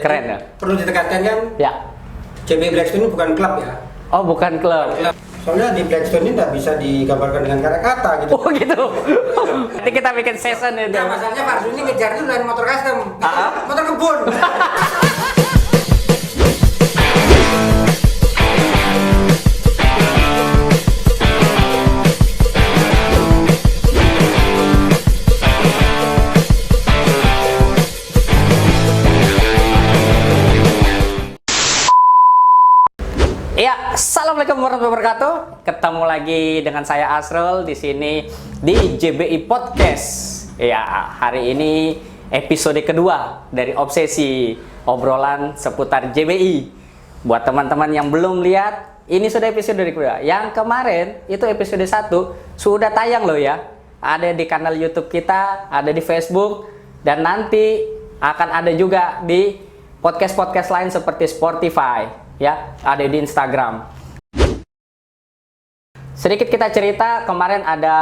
Keren ya? Perlu ditekankan kan, Ya. JBI Blackstone ini bukan klub ya. Oh, bukan klub. Soalnya di Blackstone ini nggak bisa digambarkan dengan kata-kata gitu. Oh gitu. Nanti kita bikin season itu. Nah, masalahnya Pak Arsul ini ngejar itu lain motor custom, motor kebun. Ya, assalamualaikum warahmatullahi wabarakatuh. Ketemu lagi dengan saya Asrul di sini di JBI Podcast. Ya, hari ini episode kedua dari obsesi obrolan seputar JBI. Buat teman-teman yang belum lihat, ini sudah episode kedua. Yang kemarin itu episode 1 sudah tayang loh ya. Ada di kanal YouTube kita, ada di Facebook, dan nanti akan ada juga di podcast-podcast lain seperti Spotify. Ya, ada di Instagram. Sedikit kita cerita, kemarin ada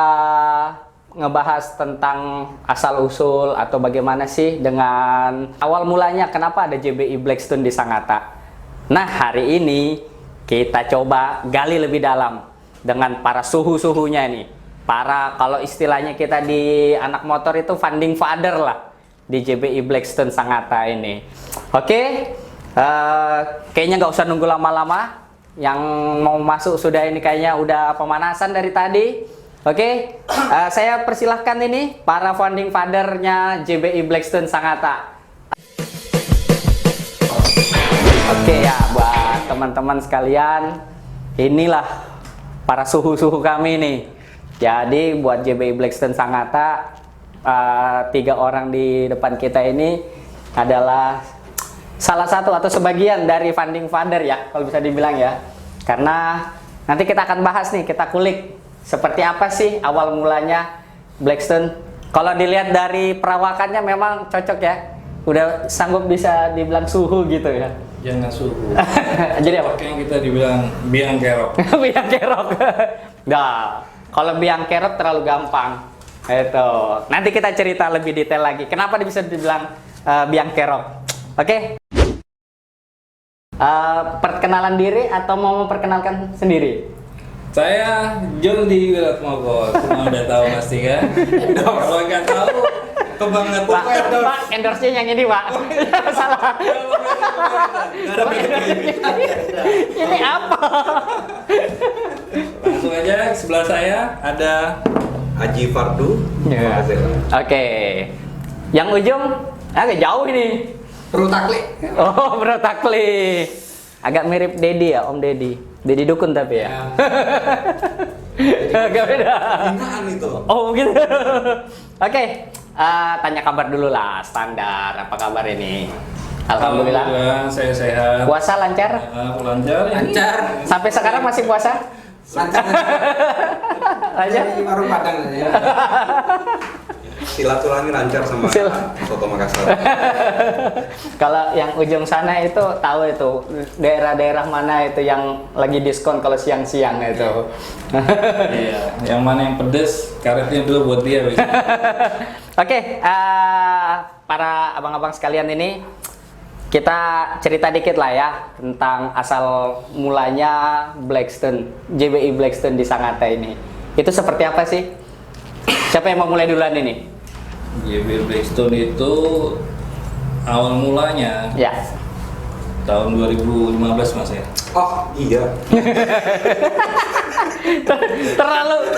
ngebahas tentang asal-usul atau bagaimana sih dengan awal mulanya kenapa ada JBI Blackstone di Sangatta. Nah, hari ini kita coba gali lebih dalam dengan para suhu-suhunya nih. Para, kalau istilahnya kita di anak motor itu founding father lah di JBI Blackstone Sangatta ini. Oke. Kayaknya nggak usah nunggu lama-lama. Yang mau masuk sudah ini kayaknya udah pemanasan dari tadi. Oke, saya persilahkan ini para founding father-nya JBI Blackstone Sangatta. Oke ya, buat teman-teman sekalian, inilah para suhu-suhu kami nih. Jadi buat JBI Blackstone Sangatta, 3 orang di depan kita ini adalah salah satu atau sebagian dari founding father ya, kalau bisa dibilang ya. Karena nanti kita akan bahas nih, kita kulik seperti apa sih awal mulanya Blackstone. Kalau dilihat dari perawakannya memang cocok ya. Udah sanggup bisa dibilang suhu gitu ya. Jangan suhu. Jadi apa? Yang kita dibilang biang kerok. Biang kerok. Nah, kalau biang kerok terlalu gampang. Itu. Nanti kita cerita lebih detail lagi. Kenapa bisa dibilang biang kerok? Oke. Perkenalan diri atau mau memperkenalkan sendiri? Saya John di Wirat Mogor. Semua udah tahu pasti kan? Kalau nggak tahu, kebangetan. Pak, endorse-nya yang ini, Pak. Salah. Ini apa? Langsung aja sebelah saya ada Haji Fardu. Ya. Oke. Yang ujung agak jauh ini. Perlu taklik. Oh, Bro Takli. Agak mirip Dedi ya, Om Dedi. Dedi Dukun tapi ya. Agak beda. Hinaan itu. Oh, gitu. Oke. Tanya kabar dulu lah, standar. Apa kabar ini? Alhamdulillah. saya sehat. Puasa lancar? Lancar. Lancar. Sampai sekarang masih puasa? Lancar. Lancar? Di warung Padang ya. Silaturahmi lancar sama Soto Makassar. Kalau yang ujung sana itu tahu itu daerah-daerah mana itu yang lagi diskon kalau siang-siang itu. Iya. Yang mana yang pedes, karetnya dulu buat dia. Oke, para abang-abang sekalian ini kita cerita dikit lah ya tentang asal mulanya Blackstone, JBI Blackstone di Sangatta ini. Itu seperti apa sih? Siapa yang mau mulai duluan ini? JBI Blackstone itu awal mulanya Ya. tahun 2015 Mas ya. Oh iya.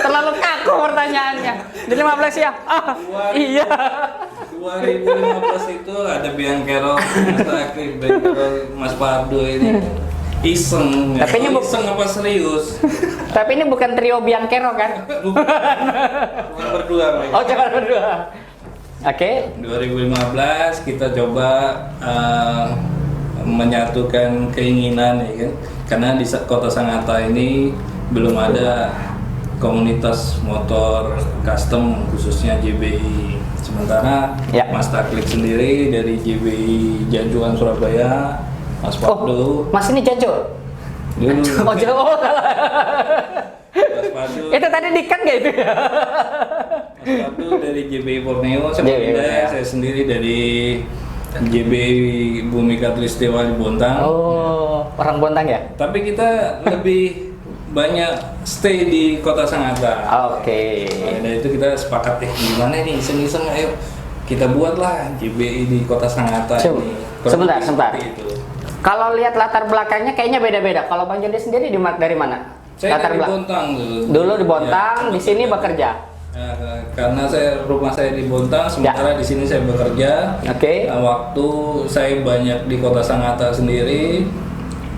terlalu kaku pertanyaannya. Di 15 ya? Ah, iya. 2015 itu ada biang kerok, Mas Takli, biang kerok, Mas Fardu ini iseng. Tapi ini iseng apa serius? Tapi ini bukan trio biang kerok kan? Bukan berdua. Mas. Oh, jangan berdua. Oke. 2015 kita coba menyatukan keinginan ya kan, karena di kota Sangatta ini belum ada komunitas motor custom khususnya JBI. Sementara Ya. Mas Taklik sendiri dari JBI Janjuan Surabaya, Mas Fardu. Oh, Mas ini Janjo. Dulu. Oh, Janjo. Oh, salah. Mas Fardu. Itu tadi dikan nggak itu ya? Mas Fardu dari JBI Borneo, JBI Borneo. saya sendiri dari JBI Bumi Katulistiwa di Bontang. Oh, orang Bontang ya? Tapi kita lebih banyak stay di Kota Sangatta. Oke. Nah, itu kita sepakat gimana nih iseng-iseng ayo kita buatlah JBI di Kota Sangatta ini. Sebentar. Seperti itu. Kalau lihat latar belakangnya kayaknya beda-beda. Kalau Bang Jody sendiri dari mana? Saya latar dari belakang. Bontang dulu. Dulu di Bontang, Ya, di sini bekerja. karena rumah saya di Bontang, sementara di sini saya bekerja. Oke. Nah, waktu saya banyak di Kota Sangatta sendiri,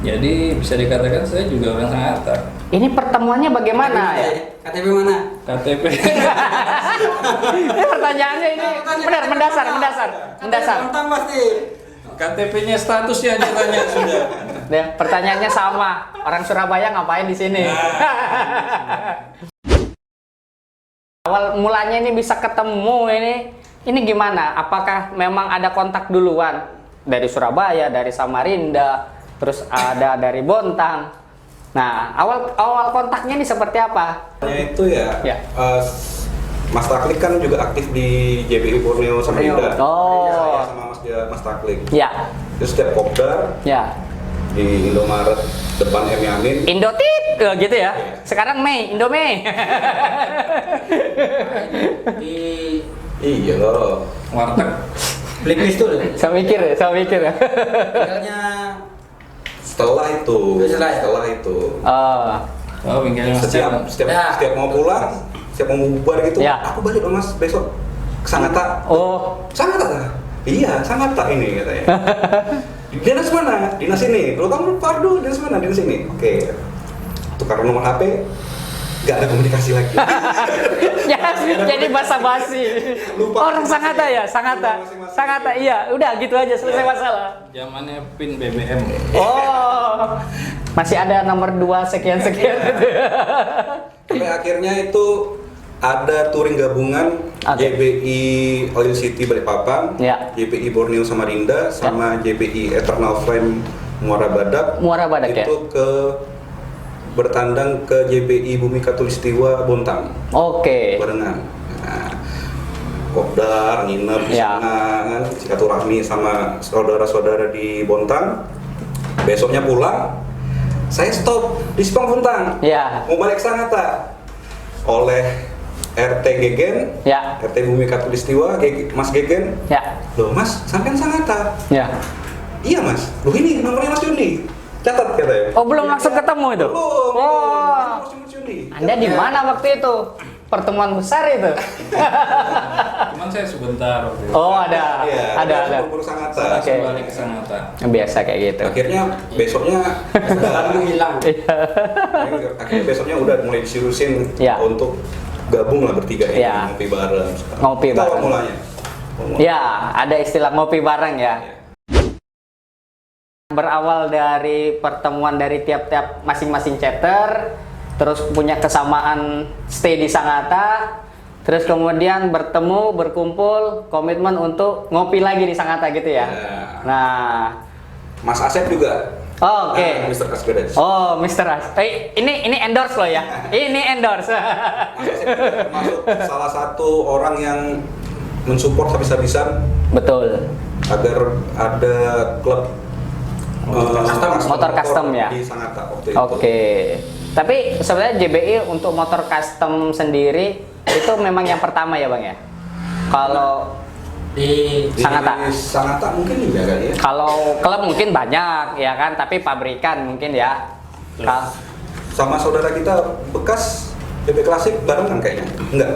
jadi bisa dikatakan saya juga orang Sangatta. Ini pertemuannya bagaimana ya? KTP mana? KTP. Ini pertanyaannya ini benar mendasar. Bontang pasti. KTP-nya statusnya ditanya sudah. Nah, pertanyaannya sama. Orang Surabaya ngapain di sini? Awal mulanya ini bisa ketemu ini gimana? Apakah memang ada kontak duluan dari Surabaya, dari Samarinda, terus ada dari Bontang? Nah, awal kontaknya ini seperti apa? Itu ya, Ya. Mas Taklik kan juga aktif di JBI Borneo Samarinda. Oh. Saya sama Mas Taklik. Ya, Terus setiap kopdar ya. di Indomaret depan M Yamin. Indotit gitu ya. Sekarang Mei, Indomie. Iya loh. Warteg. Blacklist tuh. Saya mikir. Tinggalnya Setelah itu, Setelah Oh, bengkelnya Mas Chan. setiap mau pulang, setiap mau bubar gitu, Ya. aku balik loh Mas besok ke Sangatta. Oh, Sangatta? Iya, Sangatta ini katanya. Dinas mana? Dinas ini. Kalau kamu Fardu, dinas mana? Dinas ini. Oke. Tukar nomor HP, nggak ada komunikasi lagi. ya, jadi basa-basi. Lupa. Orang Sangatta ya, Sangatta, iya. Udah gitu aja selesai masalah. Zamannya PIN BBM. Oh, masih ada nomor 2 sekian. Sampai akhirnya itu ada touring gabungan Oke. JBI Oil City Balikpapan, Ya. JBI Borneo Samarinda, sama JBI Eternal Flame Muara Badak. Muara Badak ya? Itu bertandang ke JBI Bumi Katulistiwa Bontang Oke. barengan. Nah, kopdar nginep di Ya. sana kan, silaturahmi sama saudara-saudara di Bontang. Besoknya pulang, saya stop di Sepang Bontang. Ya. Mau balik Sangatta oleh RT Gegen, Ya. RT Bumi Katulistiwa, Mas Gegen. Ya. Loh Mas, sampean Sangatta? Ya. Iya Mas. Loh ini nomornya Mas Juni. Catat katanya. Oh, belum langsung ketemu itu? Belum. Oh. Mas Juni. Anda di mana waktu itu? Pertemuan besar itu. Cuman saya sebentar waktu itu. Oh, ada. Iya, Ada. Buru Sangatta. Oke. Langsung balik ke Sangatta. Biasa kayak gitu. Akhirnya besoknya lalu hilang. akhirnya besoknya udah mulai disirusin Ya. untuk gabung lah bertiga ini Ya. ngopi bareng. Ngopi Itu awal bareng. mulanya. Ya, ada istilah ngopi bareng ya. Berawal dari pertemuan dari tiap-tiap masing-masing chapter, terus punya kesamaan stay di Sangatta, terus kemudian bertemu, berkumpul, komitmen untuk ngopi lagi di Sangatta gitu ya. Ya. Nah, Mas Asep juga. oh, oke. Nah, Mr. Kasbedes. Oh, Mr. As. Ini endorse loh ya. Ini endorse. Mas Asep juga termasuk salah satu orang yang mensupport habis-habisan Betul. agar ada klub Motor custom ya? di Sangatta waktu itu. Oke. Tapi sebenarnya JBI untuk motor custom sendiri itu memang yang pertama ya, Bang ya? Kalau Di Di Sangatta. Sangatta mungkin juga kali ya. kalau klub mungkin banyak ya kan, tapi pabrikan mungkin ya. Ka- Sama saudara kita bekas BB Klasik barengan kayaknya. Enggak.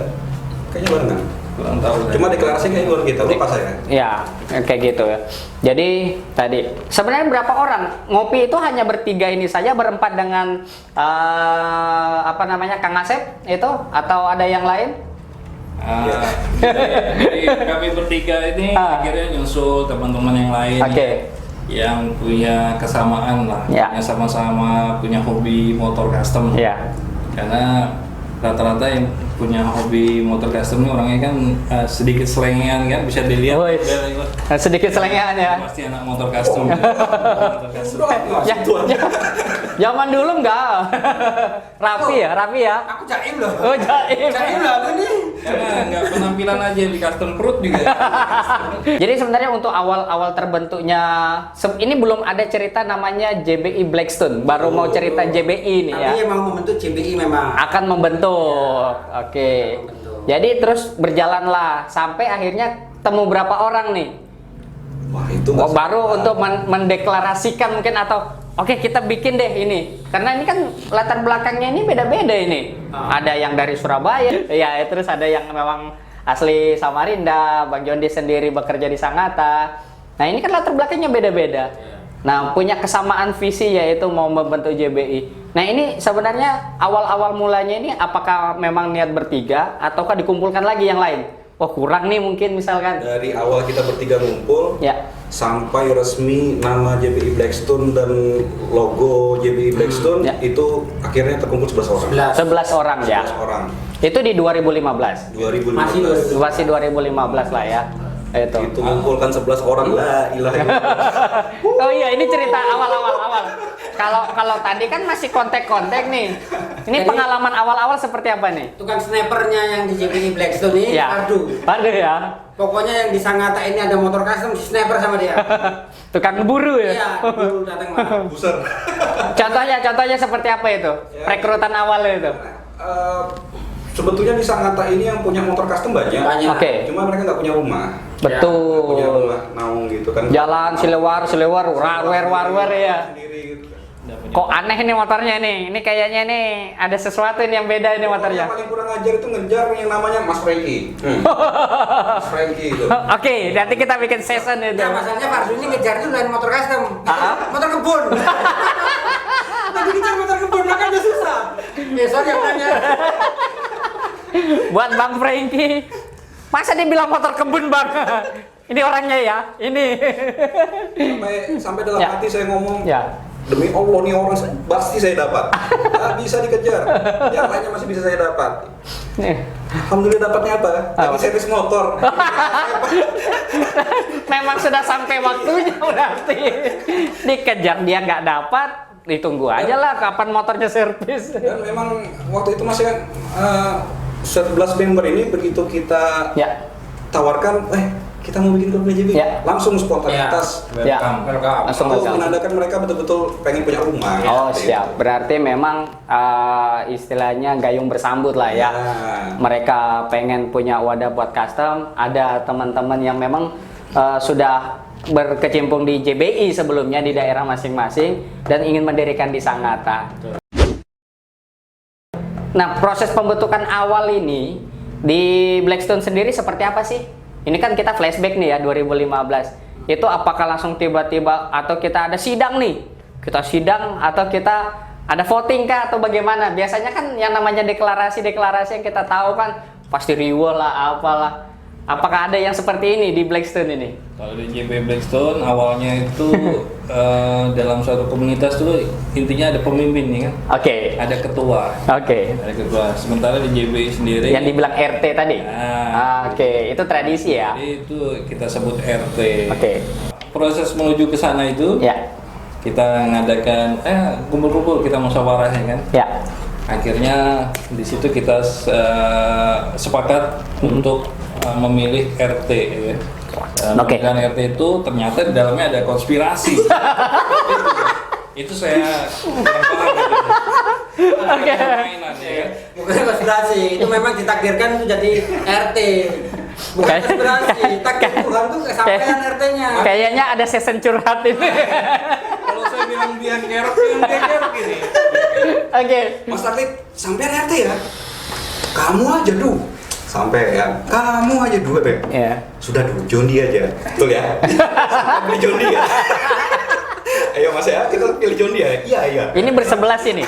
Kayaknya barengan. Kurang tahu. Cuma deklarasi kayaknya luar kita, lupa saya. Ya, kayak gitu ya. Jadi tadi sebenarnya berapa orang ngopi itu hanya bertiga ini saja, berempat dengan apa namanya Kang Asep itu atau ada yang lain? Ah, jadi kami bertiga ini akhirnya nyusul teman-teman yang lain Oke. yang punya kesamaan lah, Ya. yang sama-sama punya hobi motor custom. Ya. Karena rata-rata yang punya hobi motor custom ini orangnya kan sedikit selengean kan, bisa dilihat. Woi. Sedikit selengean ya. Pasti anak motor custom. Motor custom. Ya, zaman dulu enggak. Rapi ya. aku jaim loh. Oh, jaim. Jaim loh aku nih. Karena nggak penampilan aja di custom perut juga. Jadi sebenarnya untuk awal-awal terbentuknya ini belum ada cerita namanya JBI Blackstone, baru mau cerita JBI nih ya. Tapi emang membentuk JBI memang. Akan membentuk. Oke. Membentuk. Jadi terus berjalanlah sampai akhirnya temu berapa orang nih? Wah itu Oh, nggak baru sempat. untuk mendeklarasikan mungkin atau oke kita bikin deh ini. Karena ini kan latar belakangnya ini beda-beda ini. Ada yang dari Surabaya, ya terus ada yang memang asli Samarinda, Bang Jondi sendiri bekerja di Sangatta. Nah ini kan latar belakangnya beda-beda. Nah punya kesamaan visi yaitu mau membentuk JBI. Nah ini sebenarnya awal-awal mulanya ini apakah memang niat bertiga ataukah dikumpulkan lagi yang lain? Wah kurang nih mungkin misalkan. Dari awal kita bertiga ngumpul Ya. sampai resmi nama JBI Blackstone dan logo JBI Blackstone Ya. itu akhirnya terkumpul 11 orang. 11 orang ya. 11 orang. Itu di 2015. 2015. Masih 2015 lah ya. Itu. Itu mengumpulkan 11 orang lah, ilaha illallah. Oh iya, ini cerita awal. Kalau tadi kan masih kontek-kontek nih. Ini Jadi- pengalaman awal-awal seperti apa nih? Tukang snipernya yang di JBI Blackstone ini, Ya. Pardu. Pardu ya. Pokoknya yang di Sangatta ini ada motor custom, sniper sama dia. Tukang buru ya. Iya, dulu datang lah. Buser. Contohnya seperti apa itu? Ya. Rekrutan awalnya itu. Sebetulnya di Sangatta ini yang punya motor custom banyak. Banyak. Oke. Cuma mereka nggak punya rumah. Nggak punya Betul. rumah naung gitu kan. Jalan silewar, warwer ya. Sendiri gitu kan. Kok aneh ini motornya nih? Ini kayaknya nih ada sesuatu ini yang beda ini motornya. Yang paling kurang ajar itu ngejar yang namanya Mas Franky. Mas Franky itu. Oke, nanti kita bikin season itu. Ya masalahnya Pardu ini ngejar itu lain motor custom. Motor kebun. Tadi ngejar motor kebun, makanya susah. Besok yang nanya. Buat Bang Franky, masa dia bilang motor kebun Bang? Ini orangnya ya, ini. Sampai dalam Ya. hati saya ngomong, Ya. demi Allah nih orang pasti saya dapat. Nggak bisa dikejar. Yang lainnya masih bisa saya dapat. Nih. Alhamdulillah dapatnya apa? Apa? Lagi servis motor. Memang sudah sampai waktunya berarti. Dikejar dia nggak dapat, ditunggu aja lah kapan motornya servis. Dan memang waktu itu masih 11 member ini begitu kita Ya, tawarkan, kita mau bikin klub JB, Ya. langsung spontanitas. ya. Welcome. Langsung Mau welcome. menandakan mereka betul-betul pengen punya rumah. Oh Gitu. siap, berarti memang istilahnya gayung bersambut lah ya. Ya. Mereka pengen punya wadah buat custom. Ada teman-teman yang memang sudah berkecimpung di JBI sebelumnya di daerah masing-masing dan ingin mendirikan di Sangatta. Nah, proses pembentukan awal ini di Blackstone sendiri seperti apa sih? Ini kan kita flashback nih ya 2015. Itu apakah langsung tiba-tiba atau kita ada sidang nih? Kita sidang atau kita ada voting kah atau bagaimana? Biasanya kan yang namanya deklarasi-deklarasi yang kita tahu kan pasti riuh lah apalah. Apakah ada yang seperti ini di Blackstone ini? Kalau di JB Blackstone awalnya itu dalam suatu komunitas tuh intinya ada pemimpin nih kan, Oke. ada ketua, Oke. ada ketua. Sementara di JB sendiri, Yang dibilang RT tadi. Nah. Oke, itu tradisi ya. jadi itu kita sebut RT. Oke. Proses menuju ke sana itu Ya. kita ngadakan kumpul-kumpul, kita musyawarah ya kan. Ya. Akhirnya di situ kita sepakat untuk memilih RT ya kan. Oke. Pemilihan RT itu ternyata di dalamnya ada konspirasi. itu saya kurang paham gitu. Oke. Permainan, ya kan. Bukan konspirasi, itu memang ditakdirkan itu jadi RT. Bukan Kayak- konspirasi, takdir Tuhan tuh kesampaian RT-nya. Kayaknya ada season curhat ini. Kalau saya bilang biar kerok, biar kerok gini. Oke. Mas Atlet, sampean RT ya? Kamu aja duh. Sampai ya, kamu aja dua deh. Ya. Sudah dulu, Jondi aja. Betul ya? Sampai pilih Jondi ya. Ayo Mas ya, kita pilih Jondi ya. Iya, iya. Ini bersebelas ini.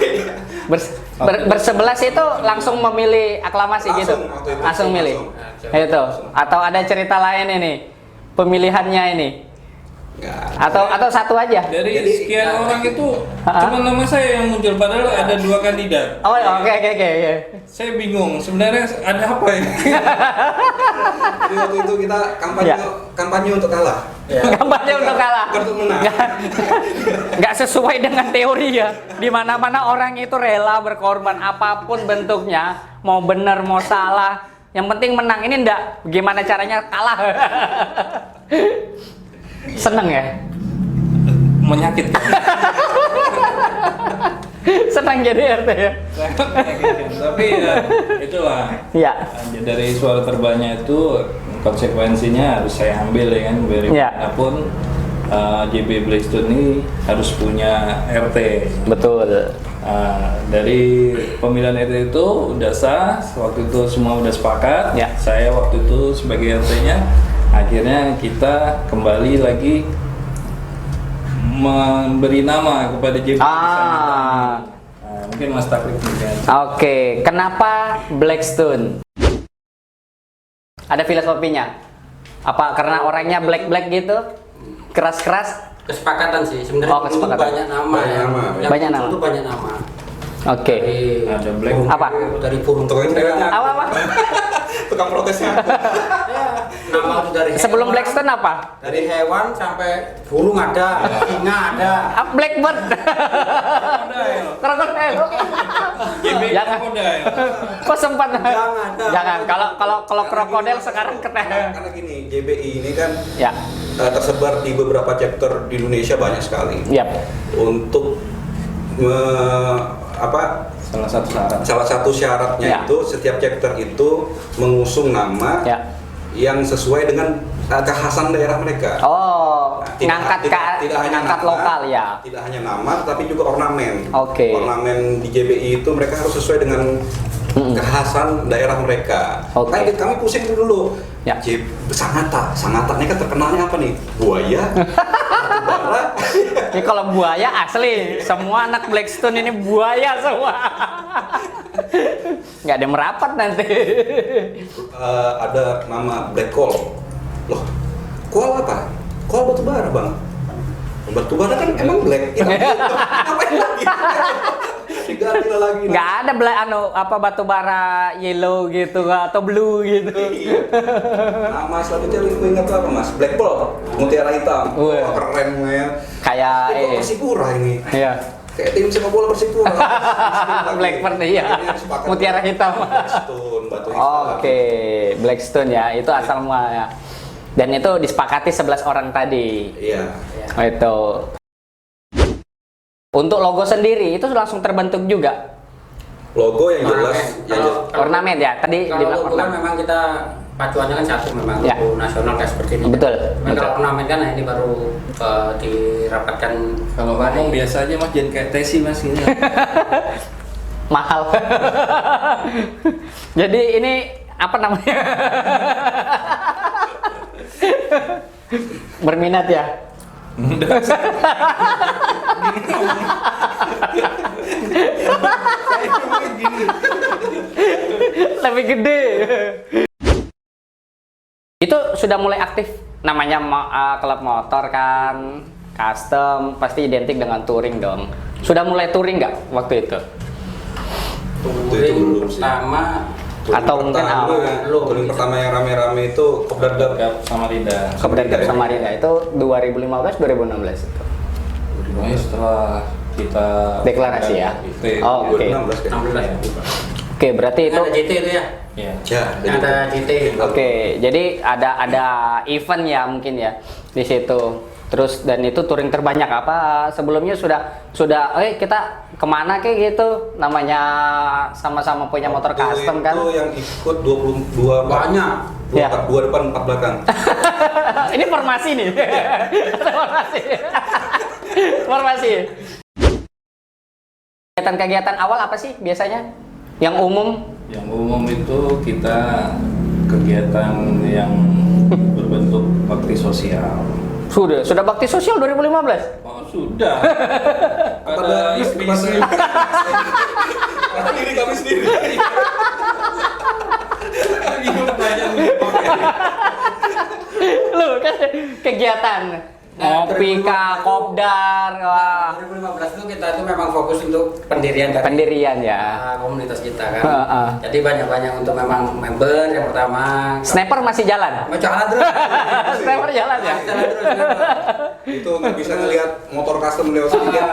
Bersebelas itu langsung memilih aklamasi Langsung, gitu. waktu itu. Langsung milih. Langsung. Itu. Atau ada cerita lain ini pemilihannya ini. Enggak. Atau satu aja. Dari Jadi, sekian orang itu Ha-ha. cuma nama saya yang muncul, padahal ada 2 kandidat. Oh, oke. Saya bingung, sebenarnya ada apa ya? Jadi waktu itu kita kampanye Ya. kampanye untuk kalah. Kampanye untuk kalah. Bukan untuk menang. Nggak sesuai dengan teori ya. Di mana-mana orang itu rela berkorban apapun bentuknya, mau benar mau salah, Yang penting menang. Ini enggak. Gimana caranya kalah? Seneng ya? Menyakitkan. Senang jadi RT ya? Tapi ya itulah. Iya. Dari suara terbanyak itu konsekuensinya harus saya ambil ya kan. Iya. Bagaimanapun JB Blackstone ini harus punya RT. Betul. Dari pemilihan RT itu udah sah, waktu itu semua udah sepakat. Ya. Saya waktu itu sebagai RT-nya, akhirnya kita kembali lagi memberi nama kepada JB. Mungkin Mas Takrik mungkin. Oke, kenapa Blackstone? Ada filosofinya? Apa karena orangnya black gitu? Keras-keras? Kesepakatan sih sebenarnya. Oh, kesepakatan. Banyak nama Banyak ya. nama. Yang Banyak muncul nama. tuh banyak nama. Oke. Ada black. Apa? Dari burung Tukang internet. Apa? Tukang protesnya. nama itu dari Sebelum hewan, Blackstone apa? dari hewan sampai burung ada, singa ada. Blackbird. Krokodil. JB Jangan. Krokodil. Kok sempat? Jangan. Jangan. Kalau krokodil sekarang keteh. Karena gini, JBI ini kan Ya. tersebar di beberapa chapter di Indonesia banyak sekali. Yap. Untuk Salah satu syarat. salah satu syaratnya Ya. itu setiap chapter itu mengusung nama Ya. yang sesuai dengan kekhasan daerah mereka. Oh, ngangkat nama, lokal ya. Tidak hanya nama, tapi juga ornamen. Oke. Ornamen di JBI itu mereka harus sesuai dengan kekhasan daerah mereka. Oke. Nah, kami pusing dulu. Ya. Sangatta ini kan terkenalnya apa nih? Buaya, batubara. Ini kalau buaya asli, semua anak Blackstone ini buaya semua. Nggak ada merapat nanti. Ada nama Black Coal. Loh, coal apa? Coal batubara, Bang. Batubara kan emang black. Ya, ngapain lagi? Diganti lagi. Nggak ada batu bara yellow gitu atau blue gitu. Nama selanjutnya lu ingat apa, Mas? Black Pearl, mutiara hitam. Wih. Wah, keren ya. Kayak Ini Persipura ini. Iya. Kayak tim sepak bola Persipura. Blackbird iya. Mutiara hitam. Blackstone, batu hitam. Oke, Blackstone ya, itu asal mulanya. Dan itu disepakati 11 orang tadi. Iya. Oh, itu. Untuk logo sendiri itu langsung terbentuk juga. Logo yang jelas, Ornamen ya, tadi Kalau dibilang logo kan ornamen. memang kita pacuannya kan satu memang Ya. logo nasional kayak seperti ini. Betul, Tapi betul. kalau ornamen kan nah ini baru dirapatkan. Kalau ngomong biasa aja Mas, jangan kayak Tesi Mas ini. Mahal. Jadi ini apa namanya? Berminat ya? Lebih gede. Itu sudah mulai aktif namanya klub motor kan, custom pasti identik dengan touring dong. Sudah mulai touring nggak waktu itu? Itu belum sih. Pertama Atau mungkin touring pertama yang rame-rame itu Kopdar Gap Samarinda. Kemudian Samarinda itu 2015 2016 itu. Pokoknya setelah kita Deklarasi ya? Oh, oke. 2016 kayaknya. 16. Oke, berarti itu Ada JT itu ya. Ya. Ya, Ada JT. oke. Jadi ada event ya mungkin ya di situ. Terus dan itu touring terbanyak apa sebelumnya sudah kita kemana kayak gitu namanya sama-sama punya motor custom kan. Itu yang ikut 22 Banyak. Ya. 2 depan 4 belakang. Ini formasi nih. Formasi. Kegiatan-kegiatan awal apa sih biasanya? Yang umum? Yang umum itu kita kegiatan yang berbentuk bakti sosial. Sudah bakti sosial 2015. Oh sudah. Pada istri-istri. Karena diri kami sendiri. Loh kan kegiatan ngopi kah, kopdar, wah. 2015 itu kita tuh memang fokus untuk pendirian dari Pendirian ya. komunitas kita kan. Heeh. Jadi banyak-banyak untuk memang member yang pertama. Sniper masih jalan. Mau jalan terus. Sniper jalan ya. Masih jalan terus. Sniper. Itu nggak bisa ngelihat motor custom lewat sini kan.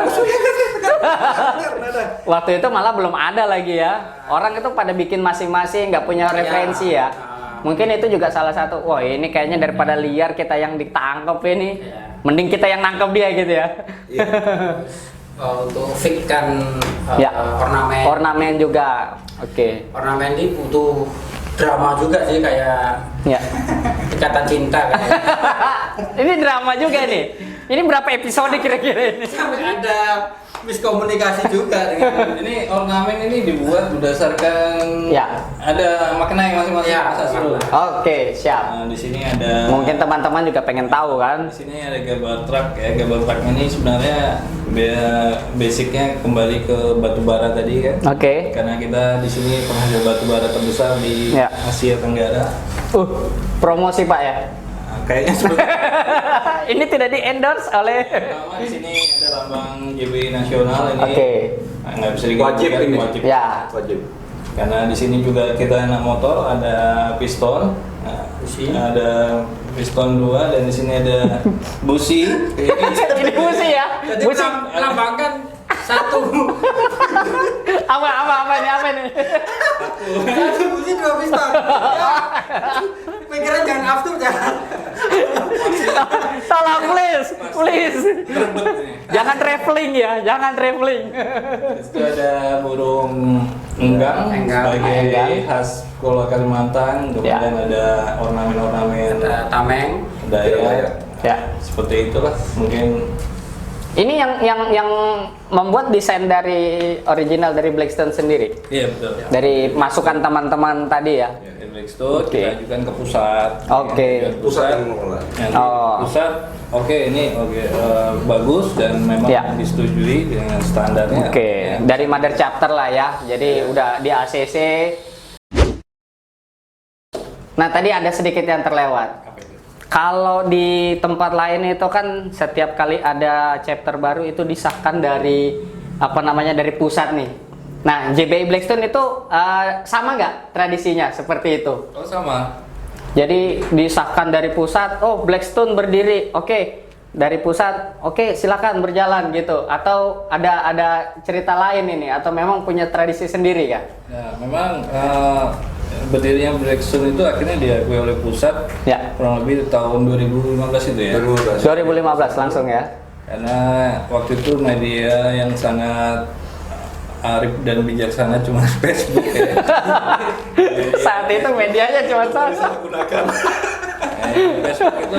Waktu itu malah belum ada lagi ya. Orang itu pada bikin masing-masing, nggak punya referensi ya. Mungkin itu juga salah satu. Wah ini kayaknya daripada liar kita yang ditangkap ini, mending kita yang nangkep dia gitu ya. Iya. Untuk fitkan Ya. ornamen. Ornamen juga. Oke. Ornamen ini butuh drama juga sih kayak Ya. ikatan cinta kan. Ini drama juga nih. Ini berapa episode kira-kira ini? Sampai ada miskomunikasi juga dengan Ini ornamen ini dibuat berdasarkan Ya. ada makna yang masing-masing Ya, asas dulu. Oke, siap. Nah, di sini ada Mungkin teman-teman juga pengen tahu kan? di sini ada gambar truk ya. Gambar truk ini sebenarnya basicnya kembali ke batu bara tadi kan. Oke. Karena kita di sini penghasil batu bara terbesar di Ya. Asia Tenggara. Promosi Pak ya. Nah, kayaknya seperti Ini tidak di endorse oleh. pertama di sini ada lambang JBI nasional ini. Oke. Nah, nggak bisa diganti Wajib ini. wajib. Ya. Wajib. Karena di sini juga kita anak motor ada piston. Nah, Busi. ada piston 2 dan di sini ada busi. Ini busi ya. jadi Busi. melambangkan satu Apa nih? satu busi dua piston. Ya. Pikiran jangan aftur jangan. Tolong please. Jangan traveling ya, jangan traveling. Itu ada burung enggang sebagai Enggang. khas Pulau Kalimantan. Kemudian ada ornamen-ornamen Ada tameng. Dayak. Ya. Seperti itulah mungkin. Ini yang membuat desain dari original dari Blackstone sendiri. Iya betul. Dari masukan teman-teman tadi ya. Di Blackstone Oke. kita ajukan ke pusat. Oke. Ya, Pusat yang mengelola. Yang di Oh. pusat, ini bagus dan memang Ya. disetujui dengan standarnya. Oke, Ya. dari mother chapter lah ya. Jadi udah di ACC. Nah, tadi ada sedikit yang terlewat. Apa itu? Kalau di tempat lain itu kan setiap kali ada chapter baru itu disahkan dari dari pusat nih. Nah, JBI Blackstone itu sama nggak tradisinya seperti itu? Oh sama. Jadi disahkan dari pusat, oh Blackstone berdiri, oke. Dari pusat, oke silakan berjalan gitu. Atau ada cerita lain ini atau memang punya tradisi sendiri kan? Nah, memang berdirinya Blackstone itu akhirnya diakui oleh pusat Ya. kurang lebih tahun 2015 itu ya. 2015 langsung ya. Karena waktu itu media yang sangat arif dan bijaksana cuma Facebook ya. Saat itu medianya cuma sosok. Gunakan. Facebook itu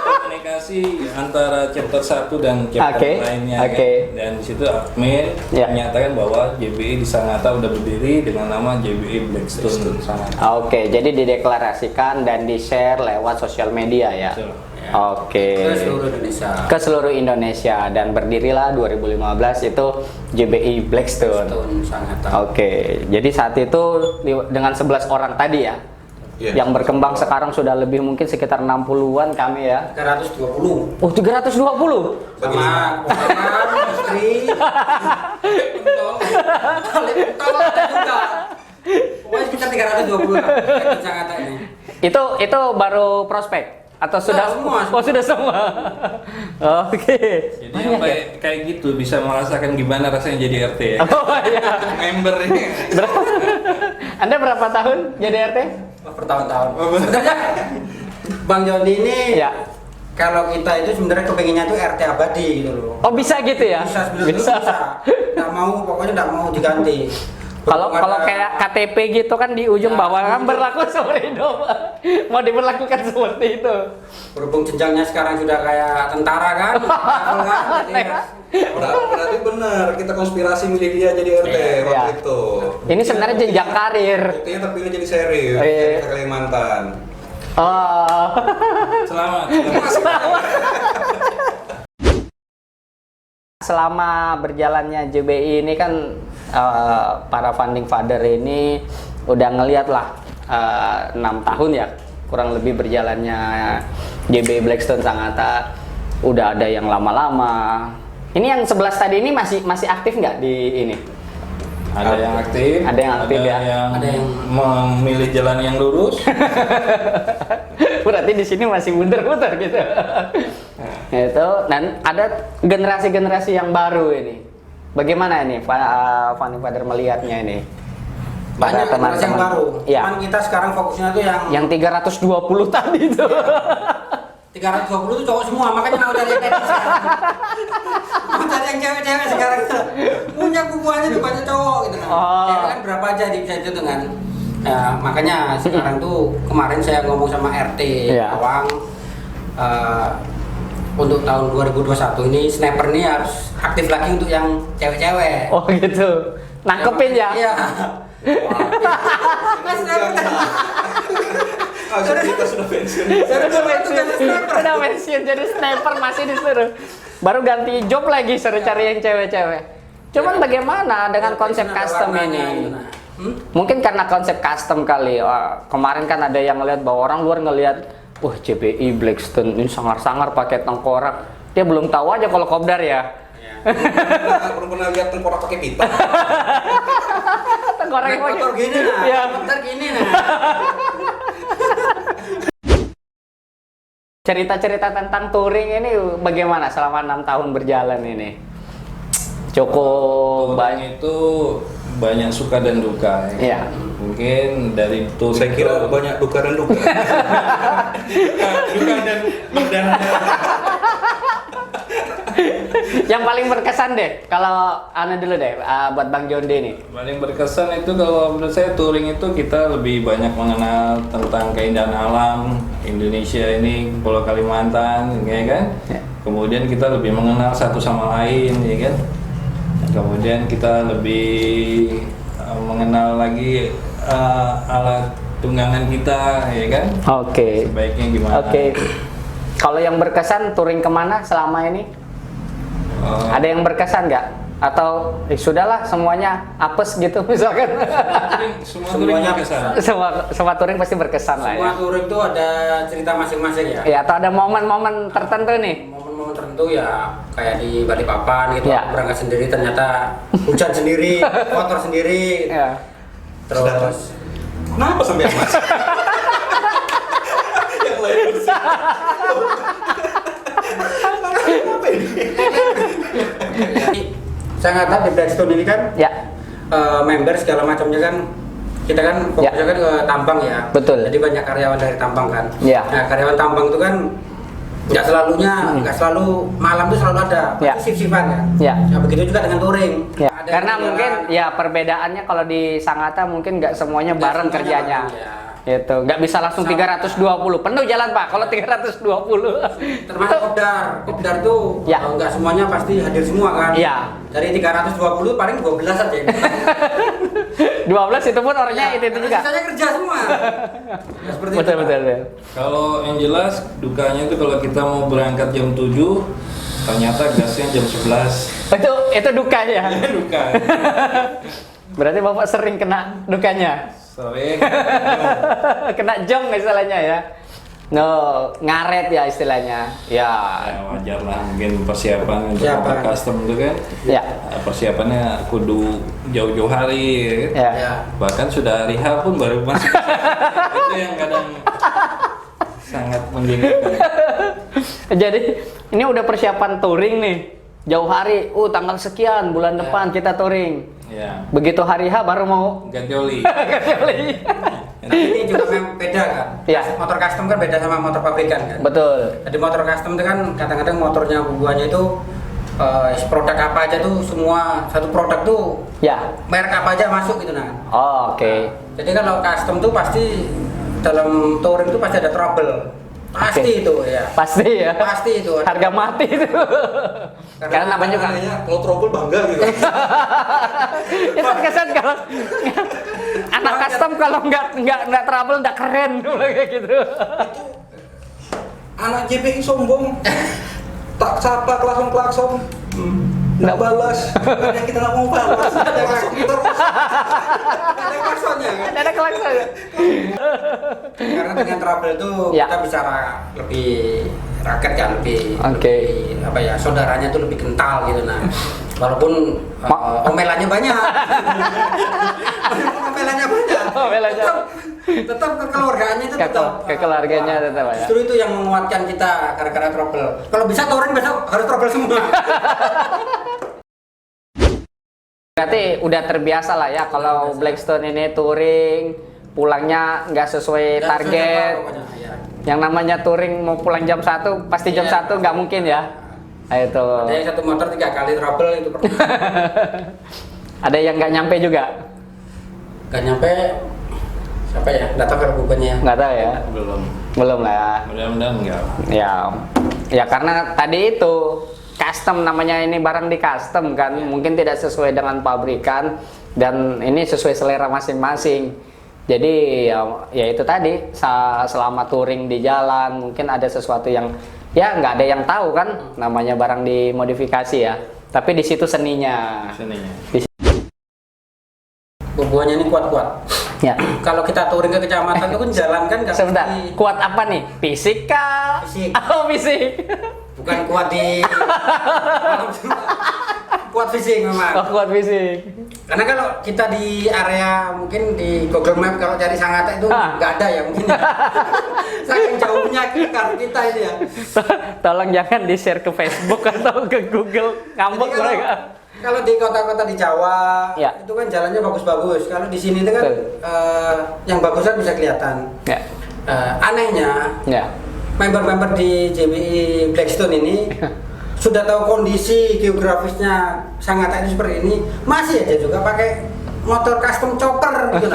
komunikasi antara chapter 1 dan chapter Oke, lainnya oke. kan. Dan di situ admin Ya. menyatakan bahwa JBI di Sangatta udah berdiri dengan nama JBI Blackstone Sangatta. Oke, jadi dideklarasikan dan di-share lewat sosial media ya. Betul. Oke. Ke seluruh Indonesia. Ke seluruh Indonesia dan berdirilah 2015 itu JBI Blackstone. Tahun Sangatta. Oke, jadi saat itu dengan 11 orang tadi ya. Iya. Yang berkembang sekarang sudah lebih mungkin sekitar 60-an kami ya. 320 Oh, 320. sama ponakan, istri, tolong ada juga. Pokoknya sekitar 320 lah. Di Sangatta ini. Itu baru prospek atau sudah semua. Oh, sudah semua. Oke. Jadi Banyak sampai ya? kayak gitu bisa merasakan gimana rasanya jadi RT ya. Oh iya. Member ini. Anda berapa tahun jadi RT? Bertahun-tahun. Sebenarnya Bang Joni ini Ya. kalau kita itu sebenarnya kepengennya tuh RT abadi gitu loh. Oh, bisa gitu ya? Bisa sebenarnya bisa. Nggak mau, pokoknya nggak mau diganti. Kalau Berhubung ada- kayak KTP gitu kan di ujung bawah kan berlaku seumur hidup. Mau diberlakukan seperti itu. berhubung jenjangnya sekarang sudah kayak tentara kan, level kan, jadi Berarti benar kita konspirasi milih dia jadi RT waktu Iya. itu. Ini sebenarnya jenjang karir. Buktinya terpilih jadi sheriff Oh, iya. di Kalimantan. Oh. Selamat. Selama berjalannya JBI ini kan para founding father ini udah ngeliat lah 6 tahun ya kurang lebih berjalannya JBI Blackstone Sangatta. udah ada yang lama-lama. Ini yang 11 tadi ini masih aktif nggak di ini? Ada yang aktif, Ada yang aktif, ya. Ada yang memilih jalan yang lurus. Berarti di sini masih muter-muter gitu. Itu, dan ada generasi-generasi yang baru ini. Bagaimana ini, Funny Father melihatnya ini? banyak Para generasi yang baru. Ya. Cuman kita sekarang fokusnya tuh yang 320 tadi itu. 320 tuh cowok semua, makanya mau cari yang netizen. Mau cari yang cewek-cewek sekarang tuh. Punya kubuannya tuh banyak cowok gitu kan. Oh. Cewek kan berapa aja bisa itu dengan ya, makanya sekarang tuh kemarin saya ngomong sama RT Iya. Awang untuk tahun 2021 ini sniper nih harus aktif lagi untuk yang cewek-cewek. Oh gitu. Nangkepin ya? Iya. Mas sniper Kita sudah pensiun. Udah pensiun jadi sniper masih disuruh. Baru ganti job lagi suruh cari yang cewek-cewek. Cuman bagaimana dengan konsep custom ini? Mungkin karena konsep custom kali. Wah, kemarin kan ada yang ngeliat bahwa orang luar ngelihat, wah JBI Blackstone ini sangar-sangar pakai tengkorak. Dia belum tahu aja kalau kopdar ya. Belum pernah lihat tengkorak pakai pita. Tengkorak Naik motor gini nah, Iya. motor gini nah. Cerita-cerita tentang touring ini bagaimana selama 6 tahun berjalan ini? Cukup Touring itu banyak suka dan duka. Iya. Mungkin dari touring Saya kira banyak duka dan duka. duka dan berdarah. Yang paling berkesan deh, kalau anu dulu deh, buat Bang Jonde nih. Paling berkesan itu kalau menurut saya touring itu kita lebih banyak mengenal tentang keindahan alam Indonesia ini, Pulau Kalimantan, ya kan? Ya. Kemudian kita lebih mengenal satu sama lain, ya kan? Kemudian kita lebih mengenal lagi alat tunggangan kita, ya kan? Oke. Sebaiknya gimana? Oke. Kalau yang berkesan touring kemana selama ini? Ada yang berkesan nggak? Atau sudahlah semuanya apes gitu misalkan? Semua Semuanya touring berkesan. semua touring pasti berkesan lah ya. Semua touring tuh ada cerita masing-masing ya. Ya, atau ada momen-momen tertentu nih. Momen-momen tertentu ya kayak di Balikpapan gitu, Ya. aku berangkat sendiri ternyata hujan sendiri, kotor sendiri. Ya. Terus Kenapa sampai mas? Yang lain bersih. Kenapa ini? saya nggak tahu di Blackstone ini kan Ya. member segala macamnya kan kita kan fokusnya kan ke tambang ya. Betul. Jadi banyak karyawan dari tambang kan. Ya. Nah karyawan tambang itu kan nggak selalunya, nggak selalu malam tuh selalu ada. Ya. Pasti shift-shiftan kan. Ya. Nah begitu juga dengan touring. Ya. Ada Karena yang mungkin jalan, ya perbedaannya kalau di Sangatta mungkin nggak semuanya nggak bareng semuanya kerjanya. bareng, ya. Gitu. Nggak bisa langsung Sama. 320. Penuh jalan, Pak. Kalau 320. Termasuk kopdar tuh Ya. nggak semuanya pasti hadir semua kan. Iya. Dari 320 paling 12 aja. 12 itu pun orangnya Ya, itu juga. Sisanya kerja semua. Nah, seperti Betul, itu. betul, betul. Kalau yang jelas dukanya itu kalau kita mau berangkat jam 7 ternyata gasnya jam 11. Itu dukanya. Duka. Berarti Bapak sering kena dukanya. Sering. Kena jong istilahnya ya. No, ngaret ya istilahnya. Ya. Ya wajar lah mungkin persiapan untuk Persiapan. motor custom itu kan. Ya. Persiapannya kudu jauh-jauh hari ya kan? Ya. Ya. Bahkan sudah hari H pun baru masuk. Itu yang kadang sangat membingungkan. Jadi ini udah persiapan touring nih. Jauh hari, tanggal sekian bulan depan kita touring. Ya. Begitu hari H baru mau Gantioli. kali. Ini juga memang beda kan. Ya. Motor custom kan beda sama motor pabrikan kan. Betul. Jadi motor custom itu kan kadang-kadang motornya bubuannya itu produk apa aja tuh semua satu produk tuh Ya. merek apa aja masuk gitu nah. Oh, oke. Jadi kalau custom tuh pasti dalam touring tuh pasti ada trouble. Pasti Oke. itu ya. Pasti ya. Pasti itu. Harga mati itu. Karena namanya juga. Kalau trouble bangga gitu. Itu kesan kalau anak custom kalau nggak trouble nggak keren dulu kayak gitu. Anak JPI sombong. Tak sapa klakson. nggak balas. Kadang kita nggak mau balas. Ada Masuk terus. Ada klaksonnya kan? Ada klakson. Karena dengan trouble itu Ya. kita bicara lebih raket kan, lebih, Oke. lebih apa ya, saudaranya tuh lebih kental gitu. Nah, walaupun omelannya banyak, walaupun omelannya banyak, Omelannya. tetap kekeluargaannya itu tetap Kekeluarganya tetap ya. Justru itu yang menguatkan kita gara-gara trouble. Kalau bisa touring besok harus trouble semua. Berarti udah terbiasa lah ya kalau Blackstone ini touring pulangnya nggak sesuai Dan target. sudah pokoknya, ya. Yang namanya touring mau pulang jam 1 pasti jam Iya. 1 nggak mungkin ya. Nah, itu. Ada yang satu motor 3 kali trouble itu pernah. Ada yang nggak nyampe juga. Gak nyampe siapa ya? Nggak tahu kalau bukannya ya. Nggak tahu ya. Belum lah ya. Mudah-mudahan enggak. Ya karena tadi itu custom, namanya ini barang di custom kan, mungkin tidak sesuai dengan pabrikan dan ini sesuai selera masing-masing. Jadi ya itu tadi selama touring di jalan mungkin ada sesuatu yang ya nggak ada yang tahu kan, namanya barang dimodifikasi ya. Tapi di situ seninya. Sininya. Bubuannya ini kuat-kuat. Ya. Kalau kita touring ke kecamatan itu kan jalan kan nggak Sebentar, mesti- kuat apa nih? Fisik kah? Fisik. Oh, fisik. bukan kuat di kuat fisik memang. Oh, kuat fisik. Karena kalau kita di area mungkin di Google Map kalau cari Sangatta itu Ah. nggak ada ya mungkin. Saking jauhnya kita ini ya. Tolong jangan di-share ke Facebook atau ke Google, ngambek Jadi mereka. kalau di kota-kota di Jawa Ya. itu kan jalannya bagus-bagus. Kalau di sini itu kan Betul. yang bagusan bisa kelihatan. Ya. Anehnya Ya. member-member di JBI Blackstone ini sudah tahu kondisi geografisnya Sangatta ini seperti ini, masih aja juga pakai motor custom chopper gitu.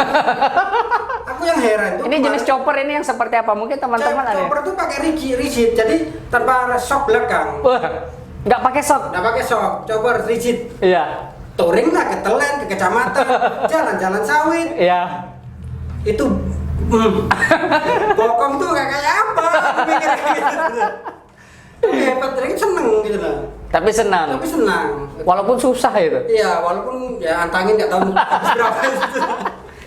Aku yang heran tuh. Ini jenis chopper ini yang seperti apa? Mungkin teman-teman ada. chopper tuh pakai rigid, jadi tanpa shock belakang. Wah, nggak pakai sok. Nggak pakai shock, chopper rigid. Iya. Touring lah ke Telen, ke kecamatan, jalan-jalan sawit. Iya. Itu bokong tuh kayak apa? Aku mikir gitu. Tapi hebat, jadi seneng gitu lah. Tapi senang. Tapi senang. Walaupun susah itu. Iya, walaupun ya antangin nggak tahu habis berapa itu.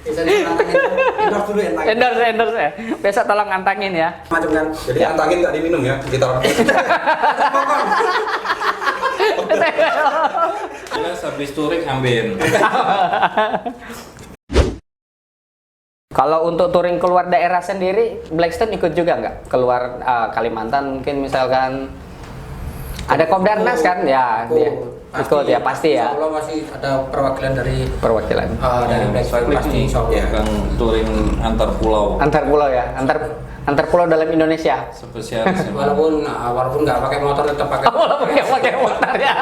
Bisa antangin, endorse dulu antangin. Endorse ya. Besok tolong antangin ya. Macam kan. Jadi antangin nggak diminum ya, kita Bokong. Jelas habis touring ambil. Kalau untuk touring keluar daerah sendiri, Blackstone ikut juga nggak? Keluar Kalimantan mungkin misalkan ada Komdarnas kan? Ya, dia ikut ya pasti ya. Kalau masih ada perwakilan dari Perwakilan. Blackstone pasti insya Allah. Ya kan touring antar pulau. Antar pulau ya, antar pulau dalam Indonesia. Spesialis. Walaupun nggak pakai motor tetap pakai. Walaupun nggak pakai motor ya.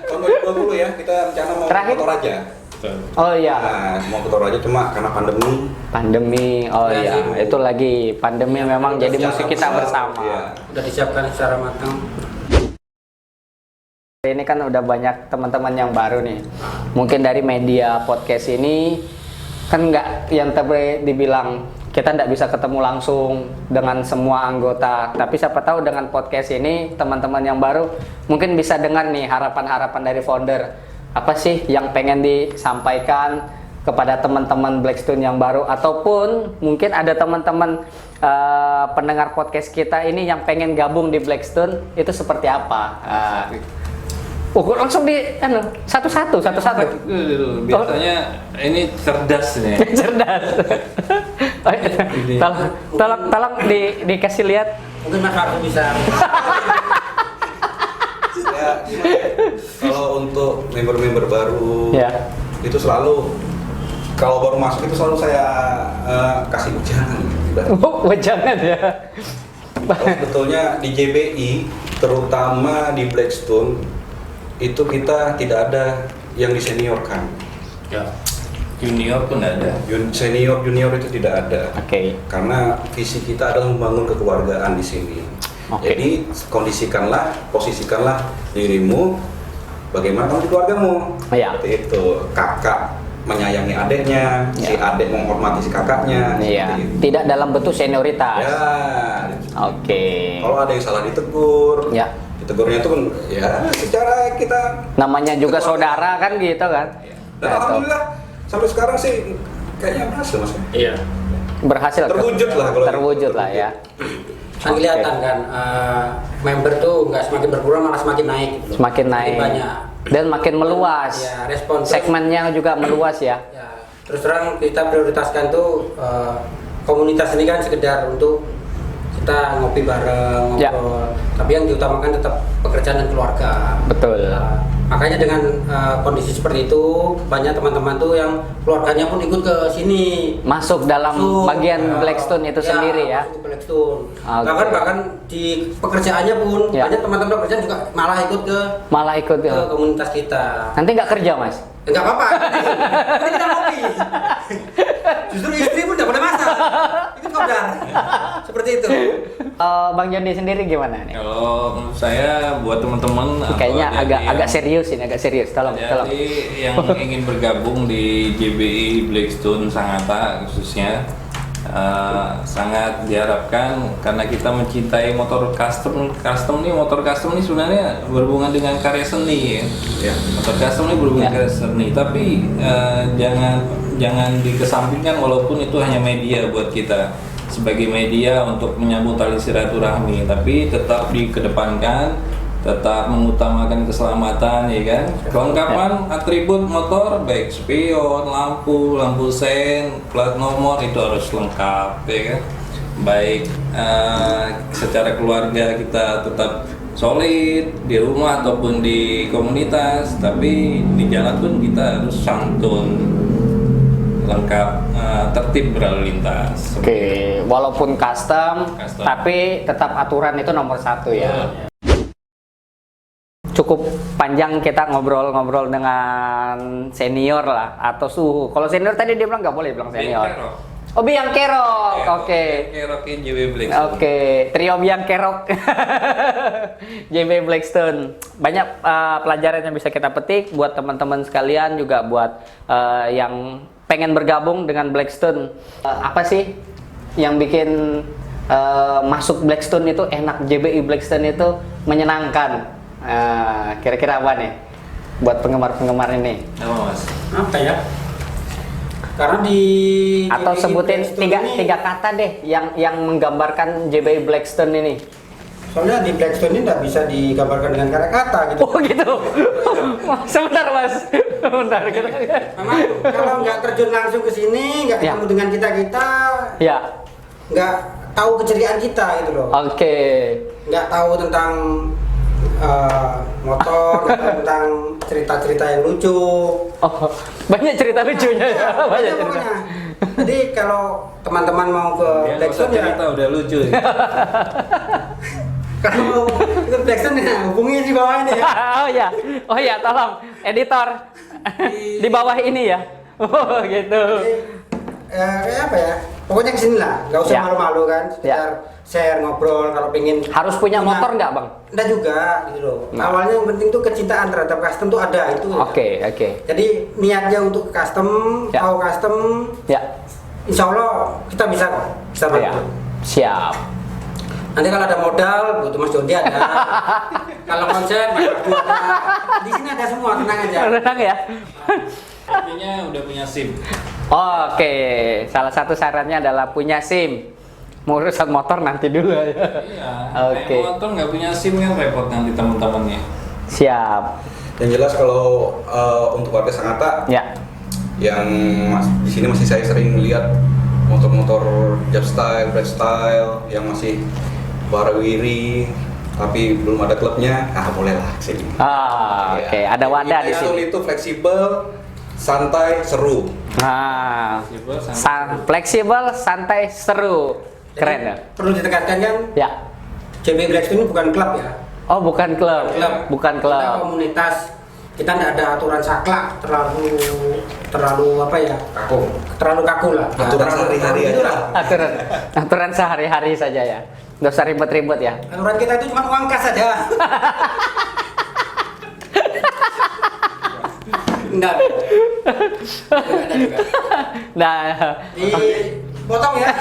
tahun 2020 ya, kita rencana mau Terakhir? ke Toraja. Oh iya. Nah, mau ke Toraja cuma karena pandemi. Oh iya, itu lagi pandemi memang jadi Secara musuh kita besar, bersama. iya. Udah disiapkan secara matang. Ini kan udah banyak teman-teman yang baru nih. Mungkin dari media podcast ini kan nggak yang tadi dibilang kita nggak bisa ketemu langsung dengan semua anggota. Tapi siapa tahu dengan podcast ini teman-teman yang baru mungkin bisa dengar nih harapan-harapan dari founder. Apa sih yang pengen disampaikan kepada teman-teman Blackstone yang baru ataupun mungkin ada teman-teman pendengar podcast kita ini yang pengen gabung di Blackstone itu seperti apa? Langsung di satu-satu. Biasanya ini cerdas nih. Cerdas. Oh, iya. Tolong dikasih lihat. Mungkin Mas Arfi bisa. Ya, kalau untuk member-member baru Ya. itu selalu kalau baru masuk itu selalu saya kasih ujangan. Oh, jangan ya. Kalau sebetulnya di JBI, terutama di Blackstone, itu kita tidak ada yang diseniorkan. Ya. Junior pun ada. Senior junior itu tidak ada. Oke. Karena visi kita adalah membangun kekeluargaan di sini. Oke. Jadi posisikanlah dirimu bagaimana kamu di keluargamu. Iya. Seperti itu. Kakak menyayangi adiknya, si Ya. adik menghormati si kakaknya. Iya. seperti itu. Tidak dalam bentuk senioritas. Ya. Oke. Kalau ada yang salah ditegur, Ya. kita Tegurnya itu pun ya secara kita Namanya juga saudara kan gitu kan. dan alhamdulillah sampai sekarang sih kayaknya berhasil mas. Iya. Berhasil Terwujud lah kalau terwujud lah ya. Kan kelihatan kan member tuh nggak semakin berkurang malah semakin naik gitu loh. Semakin Semakin naik banyak dan makin meluas. ya respon terus, Segmennya juga meluas ya. ya, terus terang kita prioritaskan tuh komunitas ini kan sekedar untuk kita ngopi bareng Ya. ngobrol, tapi yang diutamakan tetap pekerjaan dan keluarga. Betul. Makanya dengan kondisi seperti itu banyak teman-teman tuh yang keluarganya pun ikut ke sini. Masuk dalam bagian Blackstone itu sendiri ya. Masuk ke Blackstone. Oke. Bahkan di pekerjaannya pun Ya. banyak teman-teman pekerjaan juga malah ikut ke Malah ikut ke ya. komunitas kita. Nanti nggak kerja mas? Enggak apa-apa. Nanti kita ngopi. Justru istri pun enggak boleh masak. Ikut kopdar. Seperti itu. Bang Jondi sendiri gimana nih? Kalau menurut saya buat teman-teman atau Kayaknya adik-adik agak yang- serius ini, agak serius. Tolong, tolong. Jadi yang ingin bergabung di JBI Blackstone Sangatta khususnya sangat diharapkan karena kita mencintai motor custom. Motor custom ini sebenarnya berhubungan dengan karya seni ya. Ya. Motor custom ini berhubungan Ya. karya seni, tapi jangan dikesampingkan walaupun itu hanya media buat kita sebagai media untuk menyambung tali silaturahmi, tapi tetap dikedepankan, tetap mengutamakan keselamatan ya kan. Kelengkapan atribut motor baik spion, lampu sen, plat nomor itu harus lengkap ya kan. Baik secara keluarga kita tetap solid di rumah ataupun di komunitas, tapi di jalan pun kita harus santun, lengkap, tertib berlalu lintas. Oke, walaupun custom, Custom. tapi tetap aturan itu nomor satu ya. Cukup panjang kita ngobrol-ngobrol dengan senior lah atau suhu. Kalau senior tadi dia bilang nggak boleh bilang senior. Kerok. Oh, Biang Kerok. Oke. Kerokin JB Blackstone. Oke, trio Biang Kerok. JB Blackstone. Banyak pelajaran yang bisa kita petik buat teman-teman sekalian, juga buat yang pengen bergabung dengan Blackstone. Apa sih yang bikin masuk Blackstone itu enak? JBI Blackstone itu menyenangkan. Kira-kira apa nih buat penggemar-penggemar ini? Apa mas? Apa ya? Karena di Atau JBI sebutin Blackstone ini- tiga kata deh yang menggambarkan JBI Blackstone ini. Soalnya di Blackstone ini nggak bisa digambarkan dengan kata-kata gitu. Oh gitu. Sebentar mas. Sebentar kita. Memang kalau nggak terjun langsung ke sini, nggak Ya. ketemu dengan kita, Ya. nggak tahu keceriaan kita gitu loh. Oke. Nggak tahu tentang motor, nggak tahu tentang cerita-cerita yang lucu. Oh, banyak cerita lucunya ya. Banyak Banyak cerita. pokoknya. Jadi kalau teman-teman mau ke Dia nggak usah Blackstone ya, cerita udah lucu. kalau mau ke Blackstone ya hubungi di bawah ini ya. Oh ya, tolong editor di bawah ini ya. Oh gitu. Jadi, kayak apa ya? Pokoknya kesini lah, nggak usah Ya. malu-malu kan. Sekedar share ngobrol kalau pengen. Harus punya motor nggak bang? Enggak juga gitu loh. Nah. Awalnya yang penting tuh kecintaan terhadap custom tuh ada itu. ya. Oke. Jadi niatnya untuk custom, Ya. tahu custom, Ya. insya Allah kita bisa kok. Bisa Ya. bantu. Siap. Nanti kalau ada modal, butuh Mas Jondi ada. Kalau konsep, Mas Abdu ada. Di sini ada semua, tenang aja. Tenang ya. Artinya udah punya SIM. Oke, salah satu syaratnya adalah punya SIM. Mau urusan motor nanti dulu ya. Iya. Oke. Naik motor nggak punya SIM kan repot nanti teman-temannya. Siap. Yang jelas kalau untuk warga Sangatta Ya. yang di sini masih saya sering lihat motor-motor Jab style, Brad style yang masih warawiri tapi belum ada klubnya, boleh lah sini. Oke, ada wadah di Blackstone sini. itu fleksibel, santai, seru. Nah, Fleksibel, fleksibel, santai, seru. Keren ya? Perlu ditekankan kan, Ya. JB Blackstone ini bukan klub ya. Oh, bukan klub. Bukan Kita klub. komunitas. Kita tidak ada aturan saklek terlalu apa ya? Kaku. Terlalu kaku lah. Ya, Aturan terlalu sehari-hari kaku aja. lah. Aturan sehari-hari saja ya. Nggak usah ribet-ribet ya. Aturan kita itu cuma uang kas saja. Enggak. Enggak juga. Nah, Dipotong ya.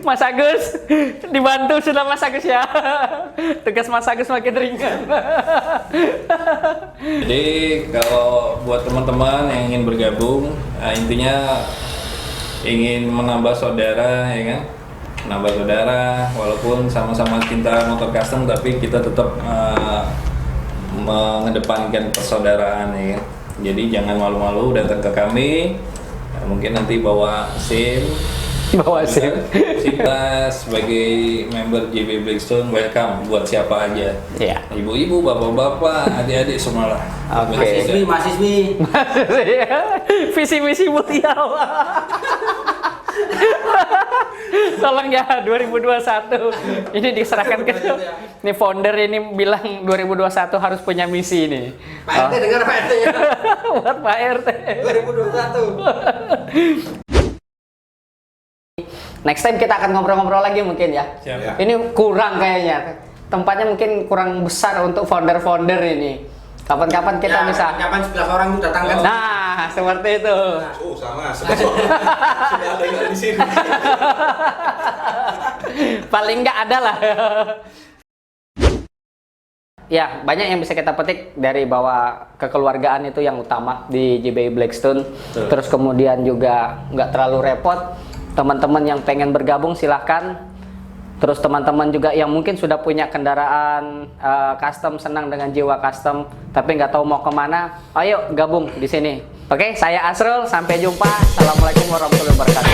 Mas Agus dibantu sudah Mas Agus ya. Tugas Mas Agus makin ringan. Jadi kalau buat teman-teman yang ingin bergabung, intinya ingin menambah saudara, ya kan? Menambah saudara, walaupun sama-sama cinta motor custom, tapi kita tetap mengedepankan persaudaraan, ya kan? Jadi jangan malu-malu datang ke kami. Mungkin nanti bawa SIM. Bawa SIM. Kita sebagai member JB Blackstone welcome buat siapa aja. Iya. Ibu-ibu, bapak-bapak, adik-adik semua lah. Oke. Mahasiswi. Visi misi mulia. Tolong ya 2021 ini diserahkan ke ini founder ini bilang 2021 harus punya misi ini. Pak RT dengar Pak RT ya. Buat Pak RT. 2021. Next time kita akan ngobrol-ngobrol lagi mungkin ya. Siap. Ya. Ini kurang kayaknya. Tempatnya mungkin kurang besar untuk founder-founder ini. Kapan-kapan kita bisa. Kapan 11 orang itu datang kan? Nah, seperti itu. Oh sama, sudah ada yang di sini. Paling nggak ada lah. Ya, banyak yang bisa kita petik dari bahwa kekeluargaan itu yang utama di JBI Blackstone. Betul. Terus kemudian juga nggak terlalu repot. Teman-teman yang pengen bergabung silahkan. Terus teman-teman juga yang mungkin sudah punya kendaraan custom, senang dengan jiwa custom, tapi nggak tahu mau kemana, ayo gabung di sini. Oke, saya Asrul, sampai jumpa. Assalamualaikum warahmatullahi wabarakatuh.